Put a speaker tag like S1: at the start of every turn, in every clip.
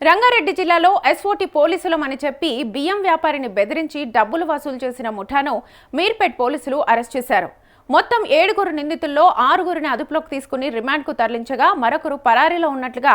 S1: రంగారెడ్డి జిల్లాలో ఎస్ఓటీ పోలీసులమని చెప్పి బియ్యం వ్యాపారిని బెదిరించి డబ్బులు వసూలు చేసిన ముఠాను మీర్పేట్ పోలీసులు అరెస్ట్ చేశారు. మొత్తం 7 నిందితుల్లో 6 అదుపులోకి తీసుకుని రిమాండ్కు తరలించగా మరొకరు పరారీలో ఉన్నట్లుగా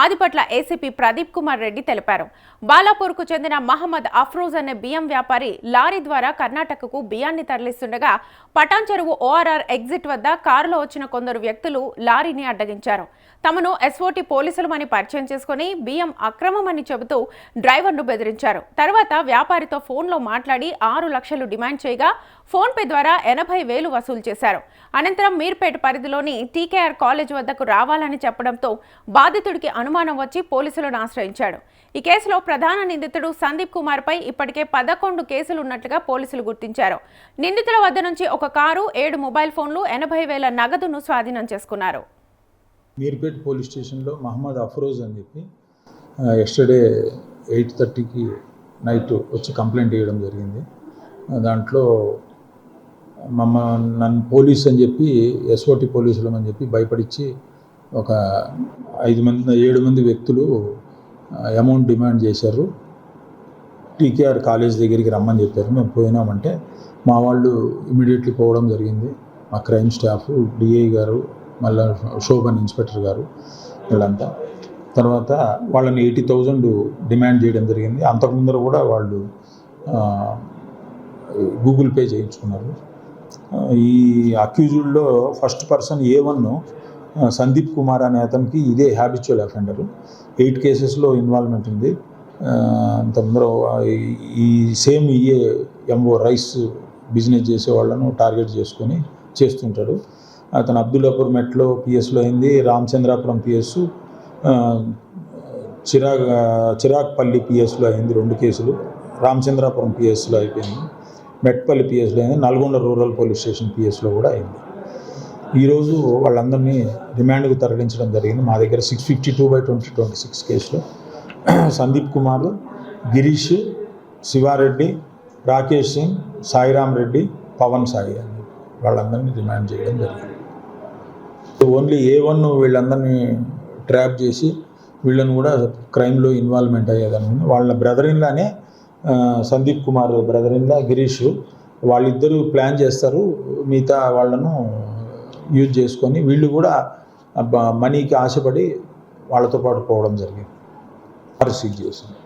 S1: ఆదిపట్ల ఏసీపీ ప్రదీప్ కుమార్ రెడ్డి తెలిపారు. బాలాపూర్కు చెందిన మహమ్మద్ అఫ్రోజ్ అనే బియ్యం వ్యాపారి లారీ ద్వారా కర్ణాటకకు బియ్యాన్ని తరలిస్తుండగా పటాన్ చెరువు ఓఆర్ఆర్ ఎగ్జిట్ వద్ద కారులో వచ్చిన కొందరు వ్యక్తులు లారీని అడ్డగించారు. తమను ఎస్ఓటీ పోలీసులమని పరిచయం చేసుకుని బియ్యం అక్రమమని చెబుతూ డ్రైవర్ను బెదిరించారు. తర్వాత వ్యాపారితో ఫోన్లో మాట్లాడి 6 లక్షలు డిమాండ్ చేయగా ఫోన్పే ద్వారా 80,000 వసూలు చేశారు. అనంతరం మీర్పేట పరిధిలోని టీకేఆర్ కాలేజ్ వద్దకు రావాలని చెప్పడంతో బాధితుడికి అనుమానం వచ్చి పోలీసులను ఆశ్రయించాడు. ఈ కేసులో ప్రధాన నిందితుడు సందీప్ కుమార్ పై ఇప్పటికే 11 కేసులు ఉన్నట్లుగా పోలీసులు గుర్తించారు. నిందితుల వద్ద నుంచి ఒక కారు, 7 మొబైల్ ఫోన్లు, 80,000 నగదును స్వాధీనం చేసుకున్నారు.
S2: మీర్పేట్ పోలీస్ స్టేషన్లో మహమ్మద్ అఫ్రోజ్ అని చెప్పి ఎస్టర్డే 8:30కి నైట్ వచ్చి కంప్లైంట్ ఇవ్వడం జరిగింది. దాంట్లో నన్ను పోలీస్ అని చెప్పి ఎస్ఓటీ పోలీసులు అని చెప్పి భయపడిచ్చి ఒక 7 మంది వ్యక్తులు అమౌంట్ డిమాండ్ చేశారు. టీకేఆర్ కాలేజ్ దగ్గరికి రమ్మని చెప్పారు. మేము పోయినామంటే మా వాళ్ళు ఇమీడియట్లీ పోవడం జరిగింది. మా క్రైమ్ స్టాఫ్, డిఐ గారు, మళ్ళీ శోభన్ ఇన్స్పెక్టర్ గారు వీళ్ళంతా. తర్వాత వాళ్ళని 80,000 డిమాండ్ చేయడం జరిగింది. అంతకుముందర కూడా వాళ్ళు గూగుల్ పే చేయించుకున్నారు. ఈ అక్యూజ్డ్లో first person A1 Sandeep Kumar అనే అతనికి ఇదే హ్యాబిచువల్ అఫెండరు. 8 కేసెస్లో ఇన్వాల్వ్మెంట్ ఉంది. అంతకుముందర ఈ సేమ్ ఎంఓ రైస్ బిజినెస్ చేసే వాళ్ళను టార్గెట్ చేసుకొని చేస్తుంటాడు. అతను అబ్దుల్లాపూర్ మెట్లో పిఎస్లో అయింది, రామచంద్రాపురం పిఎస్, చిరాగ్పల్లి పిఎస్లో అయింది 2 కేసులు, రామచంద్రాపురం పిఎస్లో అయిపోయింది, మెట్పల్లి పిఎస్లో అయింది, నల్గొండ రూరల్ పోలీస్ స్టేషన్ పిఎస్లో కూడా అయింది. ఈరోజు వాళ్ళందరినీ రిమాండ్కు తరలించడం జరిగింది. మా దగ్గర 652/2026 కేసులో సందీప్ కుమార్, గిరీష్, శివారెడ్డి, రాకేష్ సింగ్, సాయిరామ్ రెడ్డి, పవన్ సాయి అని వాళ్ళందరినీ రిమాండ్ చేయడం జరిగింది. ఓన్లీ A1 వీళ్ళందరినీ ట్రాప్ చేసి వీళ్ళని కూడా క్రైమ్లో ఇన్వాల్వ్మెంట్ అయ్యేదని వాళ్ళ బ్రదర్ ఇన్లానే సందీప్ కుమార్ బ్రదర్ ఇన్లా గిరీష్ వాళ్ళిద్దరూ ప్లాన్ చేస్తారు. మిగతా వాళ్ళను యూజ్ చేసుకొని వీళ్ళు కూడా మనీకి ఆశపడి వాళ్ళతో పాటు పోవడం జరిగింది. రిసీవ్ చేసింది.